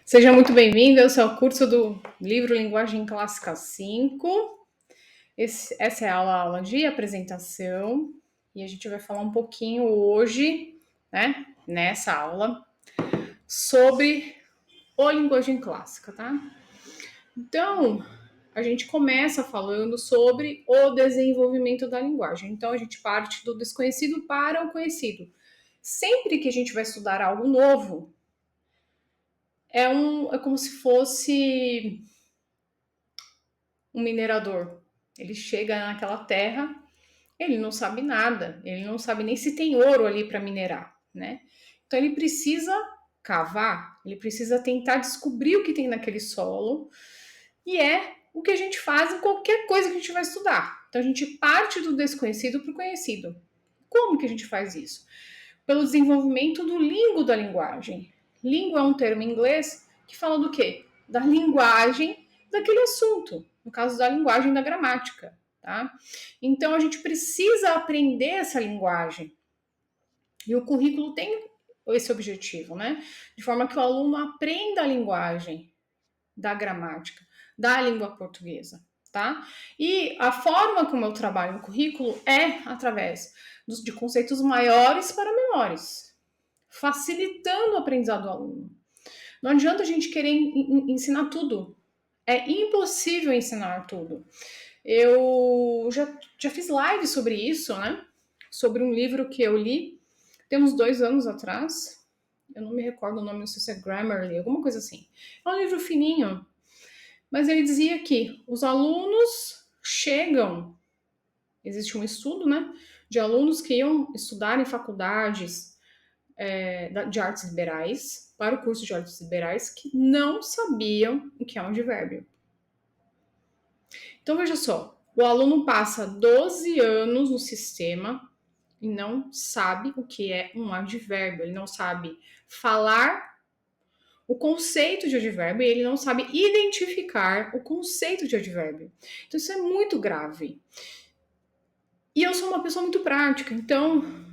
Seja muito bem-vindo, esse é o curso do livro Linguagem Clássica 5. Essa é a aula de apresentação e a gente vai falar um pouquinho hoje, né, nessa aula, sobre o linguagem clássica, tá? Então, a gente começa falando sobre o desenvolvimento da linguagem. Então, a gente parte do desconhecido para o conhecido. Sempre que a gente vai estudar algo novo, é como se fosse um minerador. Ele chega naquela terra, ele não sabe nada, ele não sabe nem se tem ouro ali para minerar, né? Então ele precisa cavar, ele precisa tentar descobrir o que tem naquele solo, e é o que a gente faz em qualquer coisa que a gente vai estudar. Então a gente parte do desconhecido para o conhecido. Como que a gente faz isso? Pelo desenvolvimento do lingo da linguagem. Língua é um termo em inglês que fala do quê? Da linguagem daquele assunto, no caso da linguagem da gramática, tá? Então a gente precisa aprender essa linguagem. E o currículo tem esse objetivo, né? De forma que o aluno aprenda a linguagem da gramática, da língua portuguesa, tá? E a forma como eu trabalho no currículo é através de conceitos maiores para menores, facilitando o aprendizado do aluno. Não adianta a gente querer ensinar tudo. É impossível ensinar tudo. Eu já fiz live sobre isso, né? Sobre um livro que eu li tem uns 2 anos atrás. Eu não me recordo o nome, não sei se é Grammarly, alguma coisa assim. É um livro fininho, mas ele dizia que os alunos chegam, existe um estudo, né, de alunos que iam estudar em faculdades de artes liberais, para o curso de artes liberais, que não sabiam o que é um advérbio. Então, veja só, o aluno passa 12 anos no sistema e não sabe o que é um advérbio, ele não sabe falar o conceito de advérbio e ele não sabe identificar o conceito de advérbio. Então, isso é muito grave. E eu sou uma pessoa muito prática, então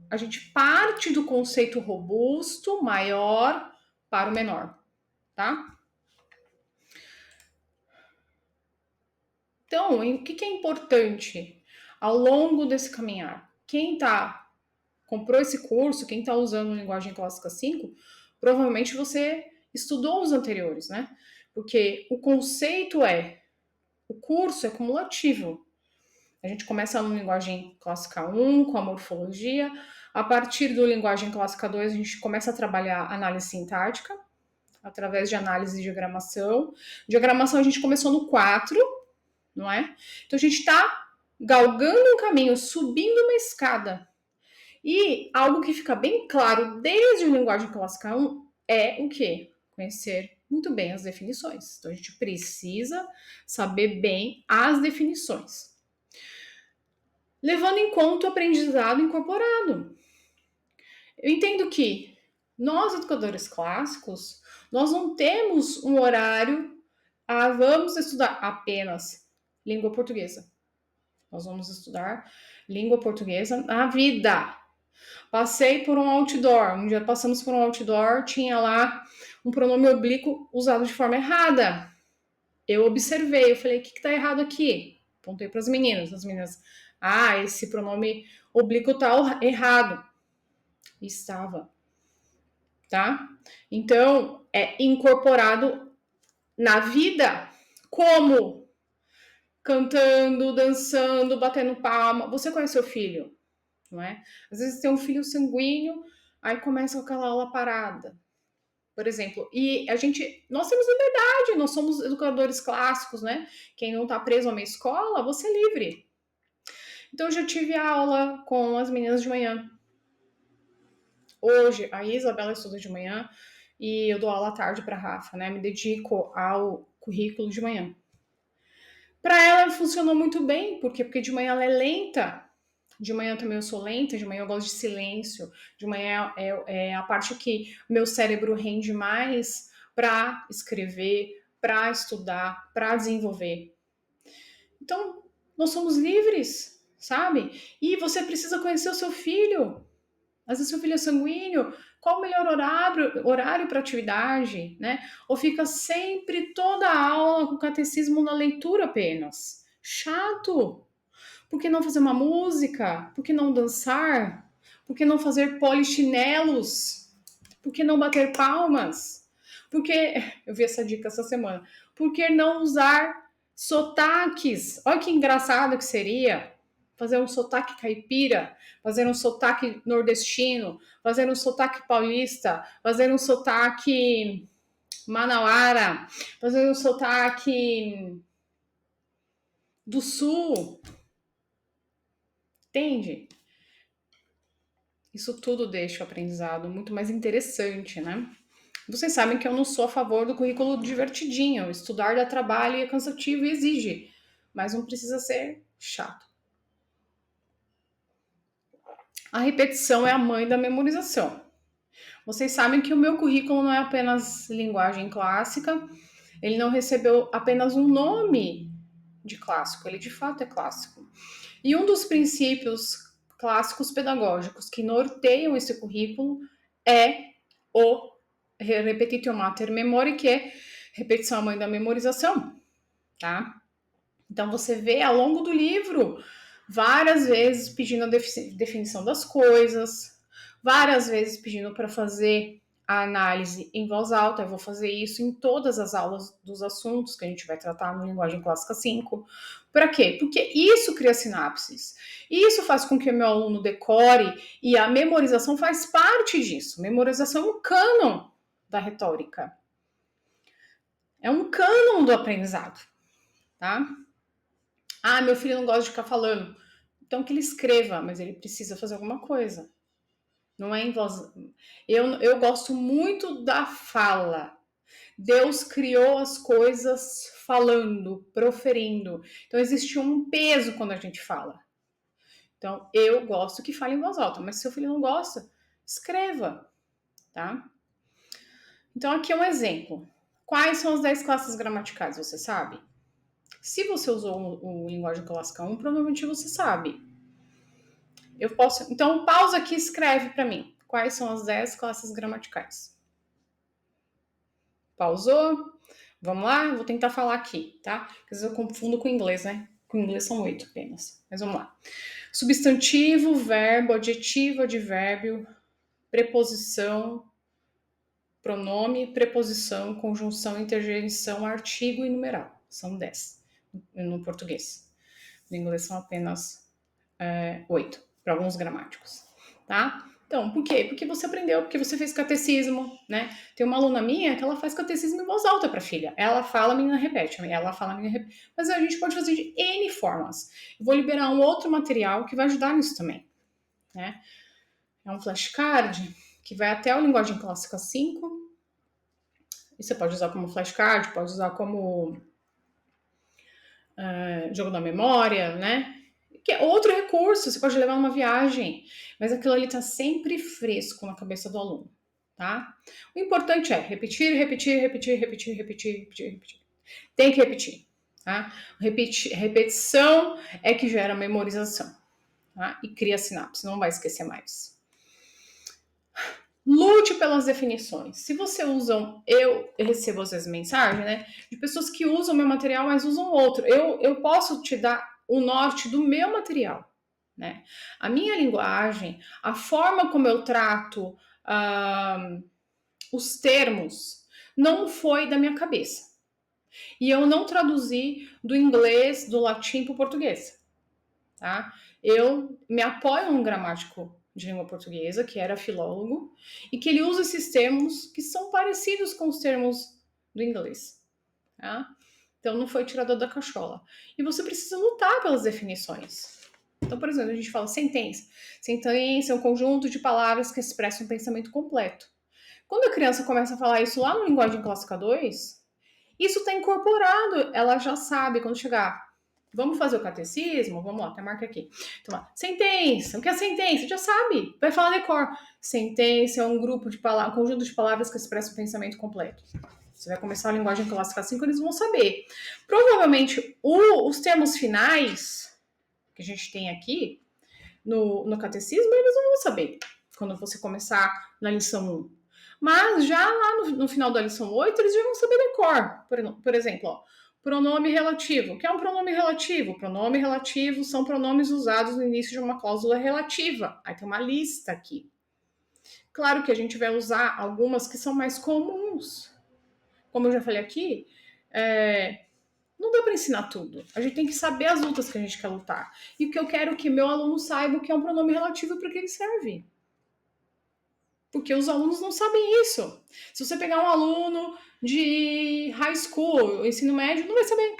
a gente parte do conceito robusto, maior, para o menor, tá? Então, o que é importante ao longo desse caminhar? Quem comprou esse curso, quem está usando Linguagem Clássica 5, provavelmente você estudou os anteriores, né? Porque o conceito o curso é cumulativo. A gente começa no Linguagem Clássica 1, com a morfologia. A partir do Linguagem Clássica 2, a gente começa a trabalhar análise sintática, através de análise de diagramação. Diagramação a gente começou no 4, não é? Então a gente está galgando um caminho, subindo uma escada. E algo que fica bem claro desde o Linguagem Clássica 1 é o quê? Conhecer muito bem as definições. Então a gente precisa saber bem as definições, levando em conta o aprendizado incorporado. Eu entendo que nós, educadores clássicos, nós não temos um horário, vamos estudar apenas língua portuguesa. Nós vamos estudar língua portuguesa na vida. Passei por um outdoor, um dia passamos por um outdoor, tinha lá um pronome oblíquo usado de forma errada. Eu observei, eu falei, o que está errado aqui? Apontei para as meninas, esse pronome oblíquo está errado. Estava, tá? Então, é incorporado na vida. Como? Cantando, dançando, batendo palma. Você conhece seu filho, não é? Às vezes tem um filho sanguíneo, aí começa com aquela aula parada, por exemplo. E nós temos liberdade, nós somos educadores clássicos, né? Quem não está preso a uma escola, você é livre. Então, eu já tive aula com as meninas de manhã. Hoje, a Isabela estuda de manhã e eu dou aula à tarde para a Rafa, né? Me dedico ao currículo de manhã. Para ela funcionou muito bem, porque de manhã ela é lenta. De manhã também eu sou lenta, de manhã eu gosto de silêncio. De manhã é a parte que meu cérebro rende mais para escrever, para estudar, para desenvolver. Então, nós somos livres, sabe? E você precisa conhecer o seu filho. Às vezes seu filho é sanguíneo. qual o melhor horário para atividade, né? Ou fica sempre toda a aula com o catecismo na leitura apenas? Chato! Por que não fazer uma música? Por que não dançar? Por que não fazer polichinelos? Por que não bater palmas? Porque eu vi essa dica essa semana. Por que não usar sotaques? Olha que engraçado que seria fazer um sotaque caipira, fazer um sotaque nordestino, fazer um sotaque paulista, fazer um sotaque manauara, fazer um sotaque do sul. Entende? Isso tudo deixa o aprendizado muito mais interessante, né? Vocês sabem que eu não sou a favor do currículo divertidinho. Estudar dá trabalho e é cansativo e exige, mas não precisa ser chato. A repetição é a mãe da memorização. Vocês sabem que o meu currículo não é apenas linguagem clássica, ele não recebeu apenas um nome de clássico, ele de fato é clássico. E um dos princípios clássicos pedagógicos que norteiam esse currículo é o repetitio mater memoriae, que é repetição a mãe da memorização, tá? Então você vê ao longo do livro várias vezes pedindo a definição das coisas, várias vezes pedindo para fazer a análise em voz alta. Eu vou fazer isso em todas as aulas dos assuntos que a gente vai tratar no Linguagem Clássica 5. Para quê? Porque isso cria sinapses. Isso faz com que o meu aluno decore e a memorização faz parte disso. Memorização é um cânon da retórica. É um cânon do aprendizado, tá? Ah, meu filho não gosta de ficar falando. Então que ele escreva, mas ele precisa fazer alguma coisa. Não é em voz... Eu gosto muito da fala. Deus criou as coisas falando, proferindo. Então existe um peso quando a gente fala. Então eu gosto que fale em voz alta, mas se seu filho não gosta, escreva, tá? Então aqui é um exemplo. Quais são as 10 classes gramaticais, você sabe? Se você usou o Linguagem Clássica 1, provavelmente você sabe. Eu posso. Então, pausa aqui e escreve para mim. Quais são as 10 classes gramaticais? Pausou? Vamos lá? Vou tentar falar aqui, tá? Porque às vezes eu confundo com o inglês, né? Com o inglês são 8 apenas. Mas vamos lá. Substantivo, verbo, adjetivo, advérbio, preposição, pronome, preposição, conjunção, interjeição, artigo e numeral. São 10 no português. No inglês são apenas 8, para alguns gramáticos, tá? Então, por quê? Porque você aprendeu, porque você fez catecismo, né? Tem uma aluna minha que ela faz catecismo em voz alta para a filha. Ela fala, a menina repete. Ela fala, a menina repete. Mas a gente pode fazer de N formas. Eu vou liberar um outro material que vai ajudar nisso também, né? É um flashcard que vai até o Linguagem Clássica 5. E você pode usar como flashcard, pode usar como jogo da memória, né? Que é outro recurso, você pode levar numa viagem, mas aquilo ali tá sempre fresco na cabeça do aluno, tá? O importante é repetir, repetir, repetir, repetir, repetir, repetir, repetir. Tem que repetir, tá? Repetição é que gera memorização, tá? E cria sinapse, não vai esquecer mais. Lute pelas definições. Se você usa, eu recebo às vezes mensagem, né, de pessoas que usam meu material, mas usam outro. Eu posso te dar o norte do meu material, né? A minha linguagem, a forma como eu trato os termos, não foi da minha cabeça. E eu não traduzi do inglês, do latim para o português, tá? Eu me apoio num gramático de língua portuguesa, que era filólogo, e que ele usa esses termos que são parecidos com os termos do inglês, tá? Então não foi tirador da cachola. E você precisa lutar pelas definições. Então, por exemplo, a gente fala sentença. Sentença é um conjunto de palavras que expressam um pensamento completo. Quando a criança começa a falar isso lá no Linguagem Clássica 2, isso está incorporado, ela já sabe quando chegar. Vamos fazer o catecismo? Vamos lá, até marca aqui. Então, sentença. O que é sentença? Já sabe. Vai falar decor. Sentença é um grupo de palavras, um conjunto de palavras que expressa o pensamento completo. Você vai começar a linguagem clássica 5, eles vão saber. Provavelmente, os termos finais que a gente tem aqui no catecismo, eles não vão saber. quando você começar na lição 1. Mas já lá no final da lição 8, eles já vão saber decor. Por exemplo, ó, pronome relativo. O que é um pronome relativo? Pronome relativo são pronomes usados no início de uma cláusula relativa. Aí tem uma lista aqui. Claro que a gente vai usar algumas que são mais comuns. Como eu já falei aqui, não dá para ensinar tudo. A gente tem que saber as lutas que a gente quer lutar. E o que eu quero que meu aluno saiba o que é um pronome relativo e para que ele serve. Porque os alunos não sabem isso. Se você pegar um aluno de high school, ensino médio, não vai saber.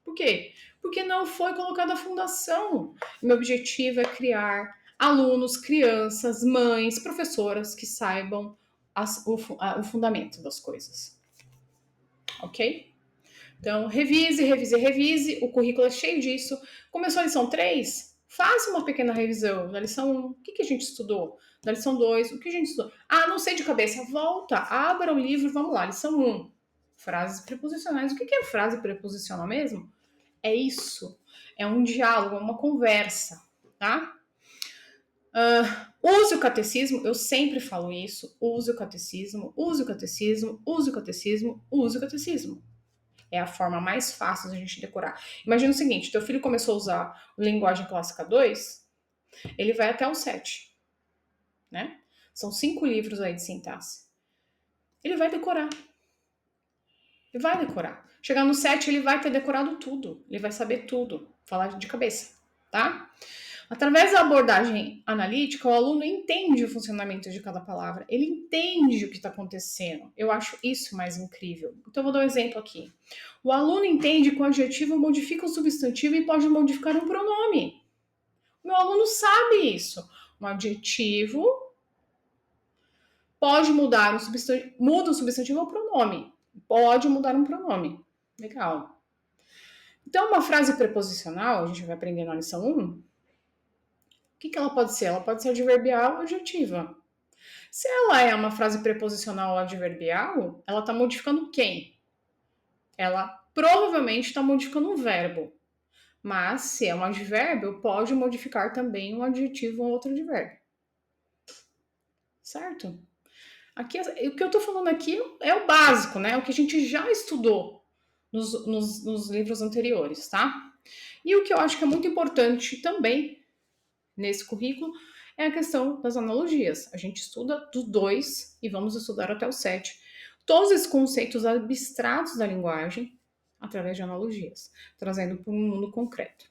Por quê? Porque não foi colocada a fundação. Meu objetivo é criar alunos, crianças, mães, professoras que saibam o fundamento das coisas. Ok? Então, revise, revise, revise. O currículo é cheio disso. Começou a lição 3? Faça uma pequena revisão. Na lição 1, o que a gente estudou? Na lição 2, o que a gente estudou? Ah, não sei de cabeça. Volta, abra o livro, vamos lá. Lição 1, frases preposicionais. O que é frase preposicional mesmo? É isso. É um diálogo, é uma conversa, tá? Use o catecismo, eu sempre falo isso. Use o catecismo, use o catecismo, use o catecismo, use o catecismo. É a forma mais fácil de a gente decorar. Imagina o seguinte, teu filho começou a usar o Linguagem Clássica 2, ele vai até o 7, né? São 5 livros aí de sintaxe. Ele vai decorar. Ele vai decorar. Chegar no 7, ele vai ter decorado tudo. Ele vai saber tudo. Falar de cabeça, tá? Através da abordagem analítica, o aluno entende o funcionamento de cada palavra. Ele entende o que está acontecendo. Eu acho isso mais incrível. Então, eu vou dar um exemplo aqui. O aluno entende que o adjetivo modifica o substantivo e pode modificar um pronome. O meu aluno sabe isso. Um adjetivo pode mudar um substantivo, muda o substantivo ou o pronome. Pode mudar um pronome. Legal. Então, uma frase preposicional, a gente vai aprender na lição 1. O que ela pode ser? Ela pode ser adverbial ou adjetiva. Se ela é uma frase preposicional ou adverbial, ela está modificando quem? Ela provavelmente está modificando um verbo. Mas, se é um advérbio, pode modificar também um adjetivo ou outro advérbio. Certo? Aqui, o que eu estou falando aqui é o básico, né? O que a gente já estudou nos livros anteriores, tá? E o que eu acho que é muito importante também nesse currículo é a questão das analogias. A gente estuda do 2 e vamos estudar até o 7. Todos esses conceitos abstratos da linguagem através de analogias, trazendo para um mundo concreto.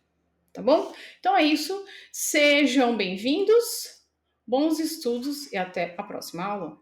Tá bom? Então é isso. Sejam bem-vindos, bons estudos e até a próxima aula.